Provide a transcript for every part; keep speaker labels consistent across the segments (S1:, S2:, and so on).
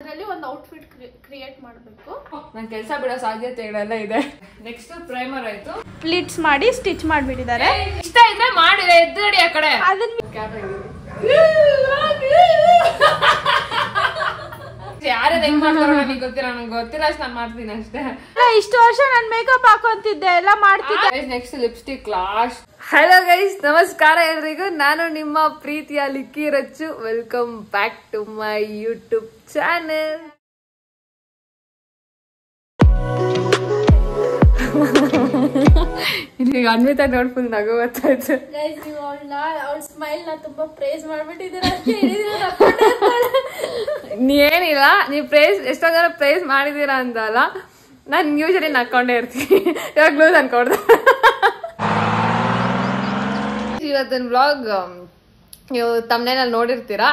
S1: ಅದರಲ್ಲಿ ಒಂದು outfit create ಮಾಡಬೇಕು.
S2: ನಾನು ಕೆಲಸ ಬಿಡೋ ಸಾಧ್ಯತೆಗಳೆಲ್ಲ ಇದೆ. ನೆಕ್ಸ್ಟ್ ಪ್ರೈಮರ್ ಆಯ್ತು,
S1: ಪ್ಲೀಟ್ಸ್ ಮಾಡಿ ಸ್ಟಿಚ್ ಮಾಡಿಬಿಟ್ಟಿದ್ದಾರೆ.
S2: ಇಷ್ಟ ಇದ್ರೆ ಮಾಡಿದೆ ಎದ್ದಡಿ ಆ ಕಡೆ. ಯಾರ್ಯಾರು ಹೆಂಗ್ ಮಾಡ್ತಾರೋ ನನಗೆ ಗೊತ್ತಿಲ್ಲ, ನನಗೆ ಗೊತ್ತಿಲ್ಲ ಅಷ್ಟು ನಾನು ಮಾಡ್ತೀನಿ ಅಷ್ಟೇ.
S1: ಇಷ್ಟು ವರ್ಷ ನಾನು ಮೇಕಪ್ ಹಾಕೊಂತಿದ್ದೆ, ಎಲ್ಲ ಮಾಡ್ತಿದ್ದೆ.
S2: Next lipstick last. Hello guys, ನಮಸ್ಕಾರ ಎಲ್ರಿಗೂ. ನಾನು ನಿಮ್ಮ ಪ್ರೀತಿಯ Likki Rachu. Welcome back to my YouTube channel. ಈಗ ಅನ್ವಿತಾ ನೋಡಿ ಫುಲ್ ನಗು ಗೊತ್ತಾಯ್ತು.
S1: ಅವ್ಳ ಸ್ಮೈಲ್ ನ ತುಂಬಾ ಪ್ರೇಸ್ ಮಾಡ್ಬಿಟ್ಟಿದ್ದೀರಾ.
S2: ಏನಿಲ್ಲ, ನೀವು ಪ್ರೇಸ್ ಎಷ್ಟೋ ಜನ ಪ್ರೇಸ್ ಮಾಡಿದೀರಾ ಅಂತಲ್ಲ, ನಾನು ಯೂಶಲಿ ನಕ್ಕೊಂಡೇ ಇರ್ತೀನಿ. ಇವಾಗ ಗ್ಲೂಸ್ ಅನ್ಕೊಡ್ದೆ. ಇವತ್ತಿನ ವ್ಲಾಗ್ ನೀವು ತಮ್ಮನೇನಲ್ಲಿ ನೋಡಿರ್ತೀರಾ.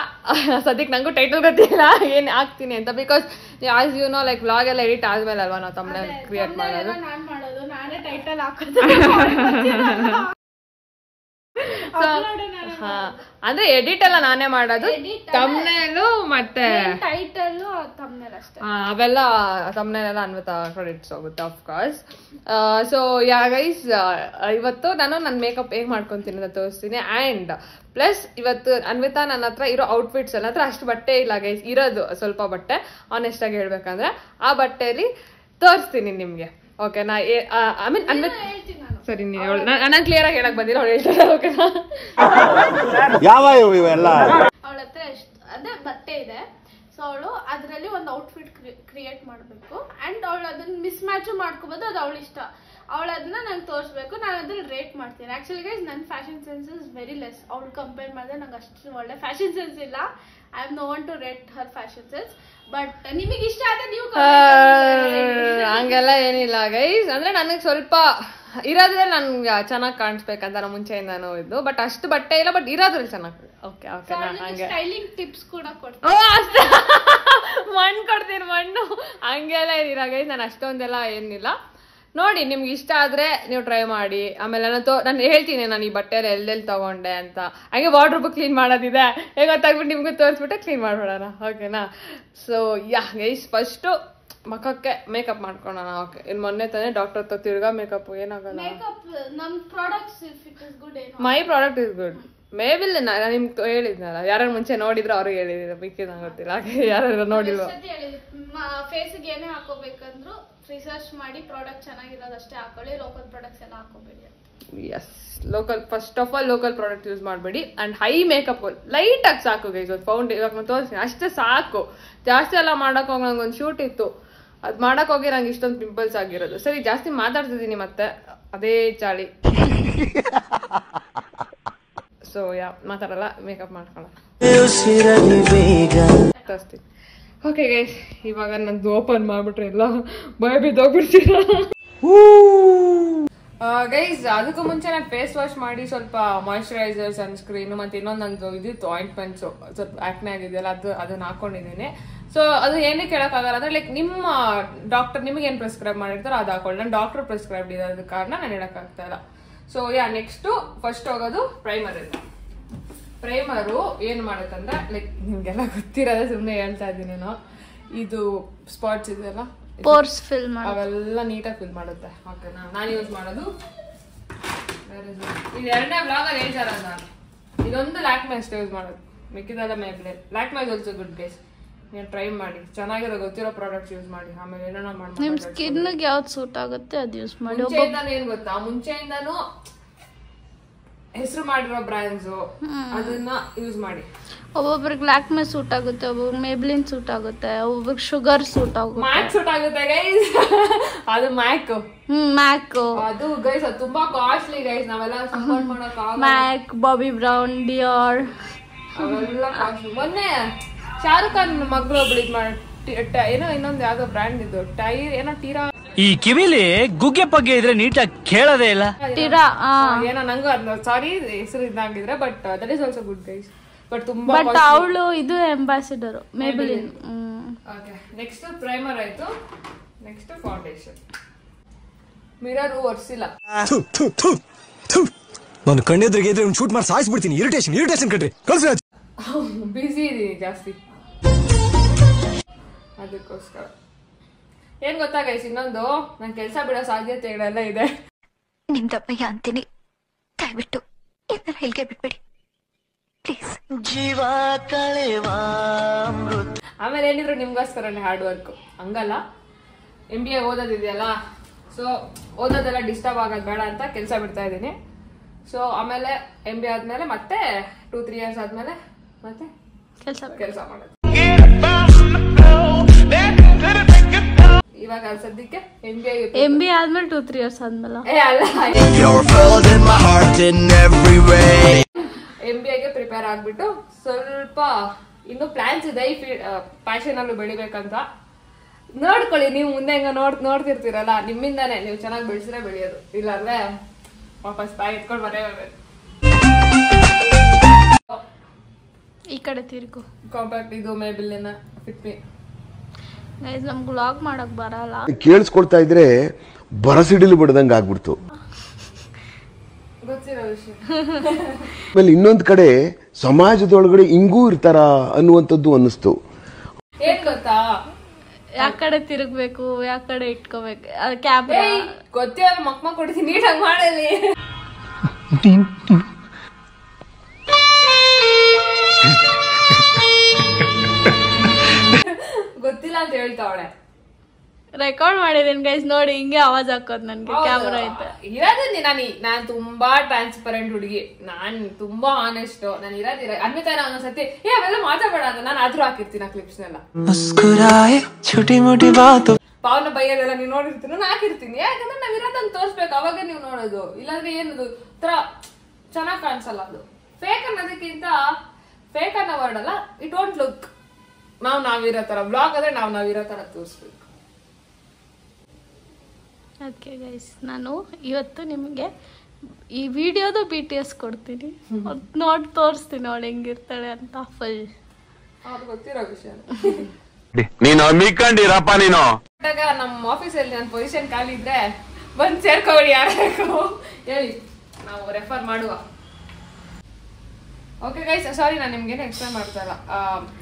S2: ಸದ್ಯಕ್ಕೆ ನಂಗೂ ಟೈಟಲ್ ಗೊತ್ತಿಲ್ಲ ಏನ್ ಹಾಕ್ತೀನಿ ಅಂತ. Because as you know, like vlog ಎಲ್ಲ ಎಡಿಟ್ ಆದ್ಮೇಲೆ ಅಲ್ವಾ ನಾವು ತಮ್ಮನೇಲ್ ಕ್ರಿಯೇಟ್ ಮಾಡೋದು.
S1: ನಾನೇ ಟೈಟಲ್ ಹಾಕೋದು.
S2: ಅಂದ್ರೆ ಎಡಿಟ್ ಎಲ್ಲ ನಾನೇ ಮಾಡೋದು. ತಮ್ನೇಲು ಮತ್ತೆ
S1: ಟೈಟಲ್ ತಮ್ನೇಲ್ ಅಷ್ಟೇ.
S2: ಅವೆಲ್ಲ ತಮ್ನೇಲೆಲ್ಲ ಅನ್ವಿತಾ ಕ್ರೆಡಿಟ್ಸ್ ಹೋಗುತ್ತೆ of course. So yeah guys, ಇವತ್ತು ನಾನು ನನ್ನ ಮೇಕಪ್ ಹೇಗ್ ಮಾಡ್ಕೊಂತೀನಿ ಅಂತ ತೋರಿಸ್ತೀನಿ. ಅಂಡ್ ಪ್ಲಸ್ ಇವತ್ತು ಅನ್ವಿತಾ ನನ್ನ ಹತ್ರ ಇರೋ ಔಟ್ಫಿಟ್ಸ್ ಎಲ್ಲ, ಹತ್ರ ಅಷ್ಟು ಬಟ್ಟೆ ಇಲ್ಲ ಗೈಸ್, ಇರೋದು ಸ್ವಲ್ಪ ಬಟ್ಟೆ. ಆನೆಸ್ಟ್ ಆಗಿ ಹೇಳ್ಬೇಕಂದ್ರೆ ಆ ಬಟ್ಟೆಯಲ್ಲಿ ತೋರಿಸ್ತೀನಿ ನಿಮ್ಗೆ. ಓಕೆನಾ? ಐ ಮೀನ್ ಸರಿ, ನಾನು ಕ್ಲಿಯರ್ ಆಗಿ ಹೇಳಕ್ ಬಂದಿಲ್ಲ, ಅವ್ಳು ಹೇಳ್ತಾರೆ. ಓಕೆನಾ?
S1: ಅವಳ ಹತ್ರ ಎಷ್ಟು ಅದೇ ಬಟ್ಟೆ ಇದೆ. ಸೊ ಅವಳು ಅದರಲ್ಲಿ ಒಂದು ಔಟ್ಫಿಟ್ ಕ್ರಿಯೇಟ್ ಮಾಡಬೇಕು. ಅಂಡ್ ಅವಳು ಅದನ್ನ ಮಿಸ್ ಮ್ಯಾಚ್ ಮಾಡ್ಕೋಬಹುದು, ಅದು ಅವಳ ಇಷ್ಟ. ಅವಳು ಅದನ್ನ ನಂಗೆ ತೋರಿಸ್ಬೇಕು, ನಾನು ಅದ್ರಲ್ಲಿ ರೇಟ್ ಮಾಡ್ತೀನಿ. ಆಕ್ಚುಲಿ ಗೈಸ್, ನನ್ನ fashion sense is very less. ಅವಳು ಕಂಪೇರ್ ಮಾಡಿದ್ರೆ ನಂಗೆ ಅಷ್ಟು ಒಳ್ಳೆ ಫ್ಯಾಷನ್ ಸೆನ್ಸ್ ಇಲ್ಲ. I am no one to rate her fashion sense. But ನಿಮಗೆ ಇಷ್ಟ ಆದ್ರೆ ನೀವು
S2: ಹಂಗೆಲ್ಲ ಏನಿಲ್ಲ ಗೈಸ್. ಅಂದ್ರೆ ನನಗೆ ಸ್ವಲ್ಪ ಇರೋದ್ರಲ್ಲಿ ನನ್ಗೆ ಚೆನ್ನಾಗಿ ಕಾಣಿಸ್ಬೇಕಂತ ನಾನು ಮುಂಚೆಯಿಂದಾನು ಇದ್ದು. ಬಟ್ ಅಷ್ಟು ಬಟ್ಟೆ ಇಲ್ಲ, ಬಟ್ ಇರೋದ್ರಲ್ಲಿ ಚೆನ್ನಾಗಿ. ಓಕೆ ಓಕೆ, ಹಂಗೆ
S1: ಸ್ಟೈಲಿಂಗ್ ಟಿಪ್ಸ್ ಕೂಡ
S2: ಮಣ್ಣು ಕೊಡ್ತೀನಿ, ಮಣ್ಣು ಹಂಗೆಲ್ಲ ಏನಿಲ್ಲ ಗೈಸ್. ನಾನು ಅಷ್ಟೊಂದೆಲ್ಲ ಏನಿಲ್ಲ. ನೋಡಿ, ನಿಮ್ಗೆ ಇಷ್ಟ ಆದ್ರೆ ನೀವು ಟ್ರೈ ಮಾಡಿ. ಆಮೇಲೆ ನಾನು ಹೇಳ್ತೀನಿ ನಾನು ಈ ಬಟ್ಟೆಯಲ್ಲಿ ಎಲ್ಲೆಲ್ಲಿ ತಗೊಂಡೆ ಅಂತ. ಹಾಗೆ ವಾರ್ಡ್ರೋಬ್ ಕ್ಲೀನ್ ಮಾಡೋದಿದೆ, ಹೇಗೆ ಗೊತ್ತಾಗ್ಬಿಟ್ಟು ನಿಮ್ಗೂ ತೋರಿಸ್ಬಿಟ್ಟು ಕ್ಲೀನ್ ಮಾಡ್ಬಿಡೋಣ. ಓಕೆನಾ? ಸೊ ಯಾ ಗೈಸ್, ಫಸ್ಟು ಮಖಕ್ಕೆ ಮೇಕಪ್ ಮಾಡ್ಕೊಳ್ಳೋಣ. ಓಕೆ, ಇನ್ನು ಮೊನ್ನೆ ತಾನೇ ಡಾಕ್ಟರ್ ಹತ್ರ ತಿರ್ಗಾ ಮೇಕಪ್ ಏನಾಗಲ್ಲ. My product is good. Maybe ನಾನು ನಿಮ್ಗೆ ಹೇಳಿದ್ನಲ್ಲ, ಯಾರು ಮುಂಚೆ ನೋಡಿದ್ರು ಅವ್ರಿಗೆ ಹೇಳಿದ್ರು, ಮಿಕ್ಕಿದ ನಂಗೆ ಗೊತ್ತಿಲ್ಲ. ಯಾರು ನೋಡಿಲ್ವ?
S1: ಫೇಸ್ಗೆ ಏನೇ ಹಾಕೋಬೇಕಂದ್ರು ರಿಸರ್ಚ್ ಮಾಡಿ ಪ್ರಾಡಕ್ಟ್ ಚೆನ್ನಾಗಿರೋದಷ್ಟೇ ಹಾಕೊಳ್ಳಿ. ಲೋಕಲ್ ಪ್ರಾಡಕ್ಟ್ಸ್ ಎಲ್ಲ ಹಾಕೋಬೇಡಿ.
S2: Yes, local, first of all local product use ಮಾಡಬೇಡಿ. ಅಂಡ್ ಹೈ ಮೇಕಪ್ ಲೈಟ್ ಆಗಿ ಸಾಕು ಗೈಸ್. ಇವಾಗ ನಾನು ತೋರಿಸ್ತೀನಿ, ಅಷ್ಟೇ ಸಾಕು. ಜಾಸ್ತಿ ಎಲ್ಲ ಮಾಡಕ್ ಹೋಗಿ ನಂಗೊಂದು ಶೂಟ್ ಇತ್ತು, ಅದ್ ಮಾಡಕ್ ಹೋಗಿ ನಂಗೆ ಇಷ್ಟೊಂದು ಪಿಂಪಲ್ಸ್ ಆಗಿರೋದು. ಸರಿ, ಜಾಸ್ತಿ ಮಾತಾಡ್ತಿದ್ದೀನಿ ಮತ್ತೆ ಅದೇ ಚಾಳಿ. ಸೊ ಯಾ, ಮಾತಾಡಲ್ಲ, ಮೇಕಪ್ ಮಾಡ್ಕೊಳ್ಳ ತೋರಿಸ್ತೀನಿ. ಓಕೆ ಗೈಸ್, ಇವಾಗ ನಂದು ಓಪನ್ ಮಾಡ್ಬಿಟ್ರೆ ಎಲ್ಲ ಭಯ ಬಿದ್ದೋಗ್ಬಿಡ್ತೀರ ಗೈಸ್. ಅದಕ್ಕೂ ಮುಂಚೆ ನಾನು ಫೇಸ್ ವಾಶ್ ಮಾಡಿ ಸ್ವಲ್ಪ ಮಾಯಿಶ್ಚರೈಸರ್, ಸನ್ಸ್ಕ್ರೀನ್ ಮತ್ತೆ ಇನ್ನೊಂದು ನಂದು ಇದಿತ್ತು ಆಯಿಂಟ್ಮೆಂಟ್ಸು, ಸ್ವಲ್ಪ ಆಕ್ನೆ ಆಗಿದೆಯಲ್ಲ, ಅದನ್ನ ಹಾಕೊಂಡಿದ್ದೀನಿ. ಸೊ ಅದು ಏನಕ್ಕೆ ಕೇಳಕ್ಕಾಗಲ್ಲ ಅಂದ್ರೆ, ಲೈಕ್ ನಿಮ್ಮ ಡಾಕ್ಟರ್ ನಿಮಗೆ ಏನು ಪ್ರಿಸ್ಕ್ರೈಬ್ ಮಾಡಿರ್ತಾರೋ ಅದು ಹಾಕೊಳ್ಳಿ. ನಾನು ಡಾಕ್ಟರ್ ಪ್ರಿಸ್ಕ್ರೈಬ್ ಇರೋದ ಕಾರಣ ನಾನು ಹೇಳಕ್ಕಾಗ್ತಾ ಇಲ್ಲ. ಸೊ ಯಾ, ನೆಕ್ಸ್ಟ್ ಫಸ್ಟ್ ಹೋಗೋದು ಪ್ರೈಮರ್ ಇದೆ. ಪ್ರೈಮರು ಏನ್ ಮಾಡುತ್ತಂದ್ರೆ, ಲೈಕ್ ನಿಮ್ಗೆಲ್ಲ ಗೊತ್ತಿರೋದೇ, ಸುಮ್ಮನೆ ಹೇಳ್ತಾ ಇದ್ದೀನಿ ನಾನು. ಇದು ಸ್ಪಾಟ್ಸ್ ಇದೆಯಲ್ಲ,
S1: ಪೋರ್ಸ್ ಫಿಲ್
S2: ಅವೆಲ್ಲ ನೀಟಾಗಿ ಫಿಲ್ ಮಾಡುತ್ತೆ. ಓಕೆನಾ? ನಾನು ಯೂಸ್ ಮಾಡೋದು ಇದು ಎರಡನೇ ಬ್ಲಾಗ್ ಅಲ್ಲಿ ಹೇಳ್ತಾರ ನಾನು. ಇದೊಂದು ಲ್ಯಾಕ್ಮೆ ಅಷ್ಟೇ ಯೂಸ್ ಮಾಡೋದು, ಮಿಕ್ಕಿದೆಲ್ಲ Maybelline. Lakme is also good guys, ನೀವು ಟ್ರೈ ಮಾಡಿ. ಚೆನ್ನಾಗಿರೋ ಗೊತ್ತಿರೋ ಪ್ರಾಡಕ್ಟ್ಸ್ ಯೂಸ್ ಮಾಡಿ. ಆಮೇಲೆ ಏನೋ ಮಾಡಿ,
S1: ನಿಮ್ ಸ್ಕಿನ್ ಗೆ ಯಾವ್ದು ಸೂಟ್ ಆಗುತ್ತೆ ಅದು ಯೂಸ್ ಮಾಡಿ.
S2: ಮುಂಚೆಯಿಂದಾನು ಏನ್ ಗೊತ್ತಾ, ಮುಂಚೆಯಿಂದಾನು ಹೆಸರು ಮಾಡಿರೋ ಬ್ರ್ಯಾಂಡ್ಸ್ ಅದನ್ನ ಯೂಸ್ ಮಾಡಿ.
S1: ಒಬ್ಬೊಬ್ರಿಗೆ ಲ್ಯಾಕ್ಮೆ ಸೂಟ್ ಆಗುತ್ತೆ, ಒಬ್ಬೊಬ್ರಿಗೆ ಮೇಬ್ಲಿನ್ ಸೂಟ್ ಆಗುತ್ತೆ, ಒಬ್ಬೊಬ್ರಿಗೆ ಶುಗರ್ ಸೂಟ್ ಆಗುತ್ತೆ.
S2: ಮ್ಯಾಕ್ ಸೂಟ್ ಆಗುತ್ತೆ ಗೈಸ್. ಅದು ಮ್ಯಾಕ್.
S1: ಮ್ಯಾಕ್
S2: ಅದು ಗೈಸ್, ಅದು ತುಂಬಾ ಕಾಸ್ಟ್ಲಿ ಗೈಸ್. ನಾವೆಲ್ಲ ಸಪೋರ್ಟ್ ಮಾಡಕ್ ಆಗಲ್ಲ.
S1: ಮ್ಯಾಕ್, ಬಾಬಿ ಬ್ರೌನ್, ಡಿಯಾರ್
S2: ಅವೆಲ್ಲ ಕಾಸ್ಟ್ಲಿ. ಮೊನ್ನೆ ಶಾರುಖ್ ಖಾನ್ ಮಗಳು ಒಬ್ಳು ಇದ್ ಮಾಡಿ ಏನೋ ಇನ್ನೊಂದು ಯಾವ್ದೋ ಬ್ರ್ಯಾಂಡ್ ಇದು ಟೈರ್ ಏನೋ ಟೀರಾ.
S3: ಈ ಕಿವಿಲಿ ಗುಗ್ಗೆ ಪಗ್ಗೆ ಇದ್ರೆ ನೀಟಾಗಿ ಕೇಳೋದೇ ಇಲ್ಲ.
S2: ಟೀರಾ ಏನೋ, ನಂಗೂ ಅದು ಸಾರಿ ಹೆಸರು ಇದಾಗಿದ್ರೆ, but that is also good guys. But ತುಂಬಾ,
S1: ಬಟ್ ಅವಳು ಇದು ambassador Maybelline.
S2: Okay, next primer ಆಯ್ತು. Next foundation. ಮಿರರ್ ಒರ್ಸಿಲ್ಲ.
S3: ನಾನು ಕಣ್ಣೆದ್ರಿಗೆ ಇದ್ರೆ ಶೂಟ್ ಮಾಡಿ ಸಾಯಿಸ್ಬಿಡ್ತೀನಿ. ಇರಿಟೇಷನ್ ಕಣ್ರಿ, ಕಳ್ಸಿ.
S2: ಬಿಸಿ ಇದೀನಿ ಜಾಸ್ತಿ. ಅದಕ್ಕೋಸ್ಕರ. ಏನ್ ಗೊತ್ತಾ ಗೈಸ್, ಇನ್ನೊಂದು ನನ್ ಕೆಲ್ಸ ಬಿಡೋ ಸಾಧ್ಯತೆಗಳೆಲ್ಲ ಇದೆ.
S4: ನಿಮ್ ದಪ್ಪಯ್ಯ ಅಂತೀನಿ, ದಯವಿಟ್ಟು ಇದನ್ನ ಹೇಳಿಕೆ ಬಿಟ್ಬಿಡಿ ಪ್ಲೀಸ್.
S5: ಜೀವ ಕಳೆವಾ
S2: ಆಮೇಲೆ ಏನಿದ್ರು ನಿಮ್ಗೋಸ್ಕರನೇ ಹಾರ್ಡ್ ವರ್ಕ್. ಹಂಗಲ್ಲ, MBA ಓದೋದಿದೆಯಲ್ಲ, ಸೊ ಓದೋದೆಲ್ಲ ಡಿಸ್ಟರ್ಬ್ ಆಗೋದು ಬೇಡ ಅಂತ ಕೆಲಸ ಬಿಡ್ತಾ ಇದ್ದೀನಿ. ಸೊ ಆಮೇಲೆ MBA ಆದ್ಮೇಲೆ ಮತ್ತೆ 2-3 years ಆದ್ಮೇಲೆ ಮತ್ತೆ ಕೆಲಸ ಮಾಡೋದು. ಇವಾಗ ಸದ್ಯಕ್ಕೆ
S1: MBA ಆದ್ಮೇಲೆ 2-3 years ಆದ್ಮೇಲೆ
S2: ಅಲ್ಲ, MBAಗೆ ಪ್ರಿಪೇರ್ ಆಗ್ಬಿಟ್ಟು ಸ್ವಲ್ಪ ಇನ್ನು ಪ್ಲಾನ್ಸ್ ಇದೆ. ಈ ಪ್ಯಾಷನ್ ಅಲ್ಲೂ ಬೆಳಿಬೇಕಂತ. ನೋಡ್ಕೊಳ್ಳಿ, ನೀವು ಮುಂದೆ ಹೆಂಗ ನೋಡ್ತಿರ್ತೀರಲ್ಲ, ನಿಮ್ಮಿಂದಾನೆ ನೀವು ಚೆನ್ನಾಗಿ ಬೆಳೆಸಿದ್ರೆ ಬೆಳೆಯೋದು, ಇಲ್ಲಾಂದ್ರೆ ವಾಪಸ್ ಬಾಯಿ ಎತ್ಕೊಂಡು ಮನೆ ಹೋಗ್ಬೇಕು.
S1: ಈ ಕಡೆ ತಿರ್ಗು.
S2: ಕಾಂಪ್ಯಾಕ್ಟ್ ಇದು ಮೇಬಿಲ್ಲಿನ ಫಿಟ್ ಮೀ.
S1: ನಮ್ಗೆ ವ್ಲಾಗ್ ಮಾಡಕ್ ಬರಲ್ಲ.
S6: ಕೇಳಿಸ್ಕೊಳ್ತಾ ಇದ್ರೆ ಬರಸಿಡಿಲು ಬಿಡದಂಗೆ ಆಗ್ಬಿಡ್ತು.
S2: ಗೊತ್ತಿರೋ ವಿಷಯ.
S6: ಆಮೇಲೆ ಇನ್ನೊಂದ್ ಕಡೆ ಸಮಾಜದೊಳಗಡೆ ಹಿಂಗೂ ಇರ್ತಾರ ಅನ್ನುವಂಥದ್ದು ಅನ್ನಿಸ್ತು.
S2: ಏನ್ ಗೊತ್ತಾ,
S1: ಯಾಕಡೆ ತಿರುಗ್ಬೇಕು, ಯಾಕಡೆ ಇಟ್ಕೋಬೇಕು ಕ್ಯಾಮ್ರಾ.
S2: ಗೊತ್ತಿರೋ ಮಕ್ಮ ಕೊಡ್ತೀನಿ, ನೀಟಾಗಿ ಮಾಡಲಿ. ಗೊತ್ತಿಲ್ಲ ಅಂತ ಹೇಳ್ತಾವಳೆ.
S1: ರೆಕಾರ್ಡ್ ಮಾಡಿದೀನಿ ಗೈಸ್, ನೋಡಿ ಹಿಂಗೆ ಆವಾಜ್ ಹಾಕೋದ್ ನನ್ಗೆ ಕ್ಯಾಮ್ರಾ ಐತೆ.
S2: ಇರೋದು ನಾನು ತುಂಬಾ ಟ್ರಾನ್ಸ್ಪರೆಂಟ್ ಹುಡುಗಿ, ನಾನ್ ತುಂಬಾ ಆನೆಸ್ಟ್. ನಾನು ಇರೋದಿರ ಅನ್ವಿತಾನ ಒಂದೊಂದ್ಸತಿ ಅವೆಲ್ಲ ಮಾತಾಡಬೇಡ ಅಂತ ನಾನು ಆದ್ರೂ ಹಾಕಿರ್ತೀನಿ ಆ ಕ್ಲಿಪ್ಸ್ ನೆಲ್ಲ. ಪಾವನ ಬೈಯೋದೆಲ್ಲ ನೀವು ನೋಡಿರ್ತೀನಿ, ನಾನು ಹಾಕಿರ್ತೀನಿ. ಯಾಕಂದ್ರೆ ನಾವ್ ಇರೋದನ್ನ ತೋರ್ಸ್ಬೇಕು, ಅವಾಗ ನೀವು ನೋಡೋದು. ಇಲ್ಲಾಂದ್ರೆ ಏನದು ತರ ಚೆನ್ನಾಗ್ ಕಾಣಿಸಲ್ಲ. ಅದು ಫೇಕ್ ಅನ್ನೋದಕ್ಕಿಂತ, ಫೇಕ್ ಅನ್ನೋ ವರ್ಡ್ ಅಲ್ಲ, ಇಟ್ ಡೋಂಟ್ ಲುಕ್ ನಾವಿರೋ ತರ. ಬ್ಲಾಗ್ ಆದ್ರೆ ನಾವಿರೋ ತರ ತೋರಿಸ್ಬೇಕು.
S1: ಅದಕ್ಕೆ ಗೈಸ್ ನಾನು ಇವತ್ತು ನಿಮಗೆ ಈ ವಿಡಿಯೋದು BTS ಕೊಡ್ತೀನಿ, ನೋಡಿ ತೋರಿಸ್ತೀನಿ ಅವಳು ಹೆಂಗಿರ್ತಾಳೆ ಅಂತ. ಫುಲ್
S2: ಅದು ಗೊತ್ತಿರೋ ವಿಷಯ.
S3: ನೀನು ಮೀಕೊಂಡಿರಪ್ಪ ನೀನು.
S2: ನಮ್ಮ ಆಫೀಸಲ್ಲಿ ನನ್ನ ಪೊಸಿಷನ್ ಖಾಲಿ ಇದ್ರೆ ಬಂದು ಸೇರ್ಕೊಳ್ಳಿ, ಯಾರು ಹೇಳಿ, ನಾವು ರೆಫರ್ ಮಾಡುವ. ಓಕೆ ಗೈಸ್, ಸಾರಿ ನಾನು ನಿಮ್ಗೇನು ಎಕ್ಸ್ಪ್ಲೇನ್ ಮಾಡ್ತಾ ಇಲ್ಲ.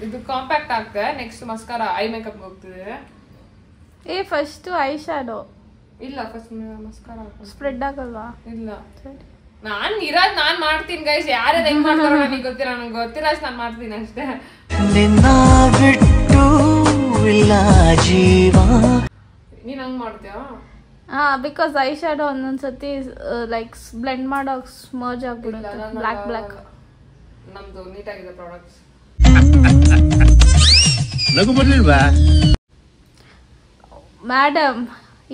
S2: ಇದು ಕಾಂಪ್ಯಾಕ್ಟ್ ಆಗ್ತದೆ. ನೆಕ್ಸ್ಟ್ ಮಸ್ಕಾರ ಐ ಮೇಕಪ್ ಹೋಗ್ತಿದೆ.
S1: ಫಸ್ಟ್ ಐ ಶಾಡೋ
S2: ಇಲ್ಲ, ಫಸ್ಟ್ ಮಸ್ಕಾರ
S1: ಸ್ಪ್ರೆಡ್ ಆಗಲ್ವಾ?
S2: ಇಲ್ಲ, ನಾನ್ ಮಾಡ್ತೀನಿ ಗೈಸ್. ಯಾರು ಹೆಂಗ್ ಮಾಡ್ತಾರೋ ನನಗೆ ಗೊತ್ತಿಲ್ಲ, ನನಗೆ ಗೊತ್ತಿಲ್ಲ ಅಷ್ಟು ನಾನು ಮಾಡ್ತೀನಿ ಅಷ್ಟೇ.
S5: ನಿನ್ನ ಬಿಟ್ಟು ಇಲ್ಲ ಜೀವ.
S2: ನೀನ್ ಹಂಗ್ ಮಾಡ್ತೀಯಾ?
S1: ಬಿಕಾಸ್ ಐ ಶಾಡೋ ಒಂದೊಂದ್ಸತಿ ಲೈಕ್ ಬ್ಲೆಂಡ್ ಮಾಡೋಕ್ ಸ್ಮರ್ಜ್ ಆಗ್ಬಿಡುತ್ತೆ. ಬ್ಲಾಕ್
S2: ನಮ್ದು ನೀಟಾಗಿದೆ ಪ್ರಾಡಕ್ಟ್ಸ್.
S3: ನಗು ಬರ್ಲಿಲ್ವಾ
S1: ಮೇಡಮ್?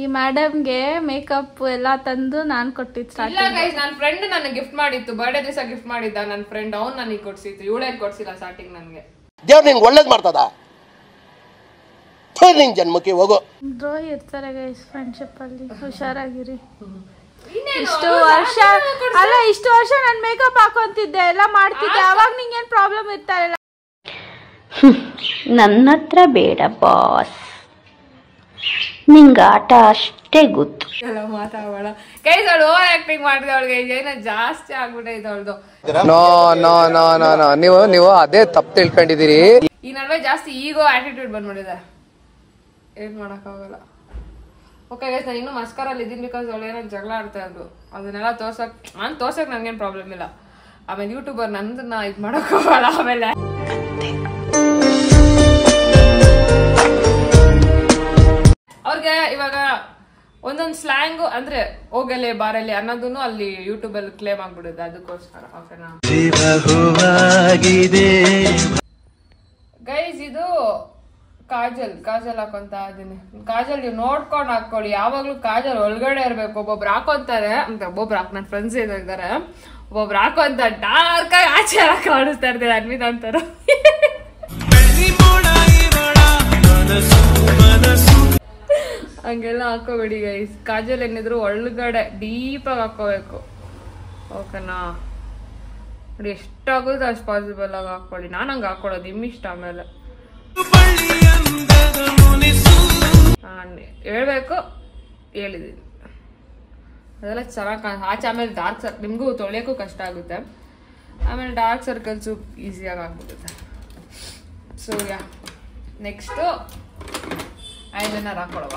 S1: ಈ ಮೇಡಮ್ಗೆ ಮೇಕಪ್ ಎಲ್ಲ ತಂದು ನಾನ್ ಕೊಟ್ಟಿದ್ದು.
S2: ಇಲ್ಲ ಗೈಸ್, ನನ್ನ ಫ್ರೆಂಡ್ ನನಗೆ ಗಿಫ್ಟ್ ಮಾಡಿತ್ತು, ಬರ್ಡೇ ದಿವಸ ಗಿಫ್ಟ್ ಮಾಡಿದ್ದ ನನ್ನ ಫ್ರೆಂಡ್. ಅವ್ನು ನನಗೆ ಕೊಡ್ಸಿತ್ತು, ಇವಳೇ ಕೊಡ್ಸಿಲ್ಲ ಸ್ಟಾರ್ಟಿಂಗ್ ನನಗೆ.
S7: ದೇವ್ರು ನಿಂಗೆ ಒಳ್ಳೇದ್ ಮಾಡ್ತದ, ನಿನ್ ಜನ್ಮಕ್ಕೆ ಹೋಗೋ.
S1: ದ್ರೋಹಿ ಇರ್ತಾರೆ ಗೈಸ್ ಫ್ರೆಂಡ್ಶಿಪ್ ಅಲ್ಲಿ, ಹುಷಾರಾಗಿರಿ. ಇಷ್ಟು ವರ್ಷ ನಾನು ಮೇಕಪ್ ಹಾಕೊಂತಿದ್ದೆ, ಎಲ್ಲ ಮಾಡ್ತಿದ್ದೆ, ಅವಾಗ ನಿಂಗೇನ್ ಪ್ರಾಬ್ಲಮ್ ಇರ್ತಾರಲ್ಲ.
S4: ನನ್ನ ಹತ್ರ ಬೇಡ ಬಾಸ್, ನಿಂಗ ಆಟ ಅಷ್ಟೇ ಗೊತ್ತು.
S2: ಮಾತಾಡೋಣ ಗೈಸ್. ಅವಳು ಓವರ್ ಆಕ್ಟಿಂಗ್ ಮಾಡಿದ, ಅವಳಿಗೆ ಏನೋ ಜಾಸ್ತಿ ಆಗ್ಬಿಟ್ಟೈತೆ ಅವಳದು.
S8: ನೀವು ಅದೇ ತಪ್ಪು ತಿಳ್ಕೊಂಡಿದ್ದೀರಿ.
S2: ಈ ನಡುವೆ ಜಾಸ್ತಿ ಈಗೋ ಆಟಿಟ್ಯೂಡ್ ಬಂದ್ಬಿಟ್ಟಿದೆ, ಏನ್ ಮಾಡಕ್ಕಾಗಲ್ಲ. ಓಕೆ ಗೈಸ್, ನಾನು ಇನ್ನೂ ಮಸ್ಕರಲ್ಲಿ ಇದ್ದೀನಿ ಬಿಕಾಸ್ ಅವಳು ಏನೋ ಜಗಳ ಆಡ್ತಾ ಇದ್ರು. ಅದನ್ನೆಲ್ಲ ತೋರ್ಸಕ್ ನನ್ಗೇನು ಪ್ರಾಬ್ಲಮ್ ಇಲ್ಲ. ಆಮೇಲೆ ಯೂಟ್ಯೂಬರ್ ನಂದನ್ನ ಇದು ಮಾಡಕ್ ಹೋಗಲ್ಲ. ಆಮೇಲೆ ಅವ್ರಿಗೆ ಇವಾಗ ಒಂದೊಂದು ಸ್ಲ್ಯಾಂಗು ಅಂದ್ರೆ ಹೋಗಲೆ ಬಾರಲೆ ಅನ್ನೋದನ್ನು ಅಲ್ಲಿ ಯೂಟ್ಯೂಬ್ ಅಲ್ಲಿ ಕ್ಲೇಮ್ ಆಗ್ಬಿಡುತ್ತೆ. ಅದಕ್ಕೋಸ್ಕರ ಗೈಸ್, ಇದು ಕಾಜಲ್ ಹಾಕೊಂತ ಇದೀನಿ. ಕಾಜಲ್ ನೀವು ನೋಡ್ಕೊಂಡು ಹಾಕೊಳ್ಳಿ, ಯಾವಾಗ್ಲೂ ಕಾಜಲ್ ಒಳಗಡೆ ಇರ್ಬೇಕು. ಒಬ್ಬೊಬ್ರು ಹಾಕೊಂತಾರೆ ಅಂತ, ಒಬ್ಬೊಬ್ರು ನನ್ನ ಫ್ರೆಂಡ್ಸ್ ಇದ್ದಾರೆ, ಒಬ್ಬೊಬ್ರು ಹಾಕೊಂತ ಡಾರ್ಕ್ ಆಗಿ ಆಚೆ ಕಾಣಿಸ್ತಾ ಇರ್ತಾರೆ. ಅನ್ವಿತ ಅಂತಾರ ಹಂಗೆಲ್ಲ ಹಾಕೋಬೇಡಿ ಗೈಸ್. ಕಾಜಲ್ ಏನಿದ್ರು ಒಳಗಡೆ ಡೀಪ್ ಆಗಿ ಹಾಕೋಬೇಕು, ಓಕೆನಾ? ನೋಡಿ, ಎಷ್ಟಾಗೋದು ಅಷ್ಟು ಪಾಸಿಬಲ್ ಆಗಿ ಹಾಕೊಳ್ಳಿ. ನಾನು ಹಂಗೆ ಹಾಕೊಳ್ಳೋದು, ನಿಮ್ಮಿಷ್ಟ. ಆಮೇಲೆ ಹೇಳ್ಬೇಕು, ಹೇಳಿದೀನಿ, ಅದೆಲ್ಲ ಚೆನ್ನಾಗಿ ಆಚೆ. ಆಮೇಲೆ ಡಾರ್ಕ್ ನಿಮಗೂ ತೊಳೆಯೋಕ್ಕೂ ಕಷ್ಟ ಆಗುತ್ತೆ. ಆಮೇಲೆ ಡಾರ್ಕ್ ಸರ್ಕಲ್ಸು ಈಸಿಯಾಗಿ ಆಗ್ಬಿಡುತ್ತೆ. ಸೊ ಯಾ, ನೆಕ್ಸ್ಟು ಐಲೈನರ್ ಹಾಕೊಳ್ಳುವ.